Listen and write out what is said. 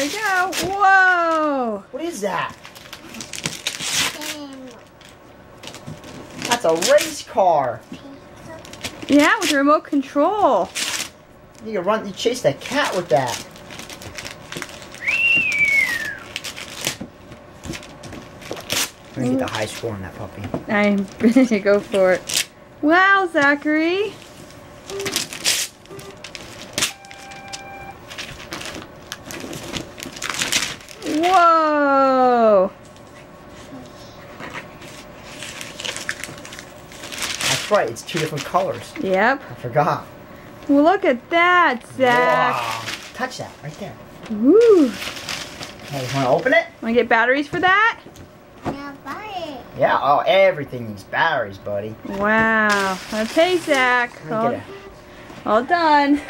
we go. Whoa! What is that? That's a race car. Yeah, with remote control. You can chase that cat with that. I'm gonna get the high score on that puppy. I'm gonna go for it. Wow, Zachary. Whoa! That's right, it's 2 different colors. Yep. I forgot. Well, look at that, Zach. Wow. Touch that right there. Woo. Hey, you wanna open it? Want to get batteries for that? Yeah, oh, everything needs batteries, buddy. Wow. Okay, Zach. Let me get it. All done.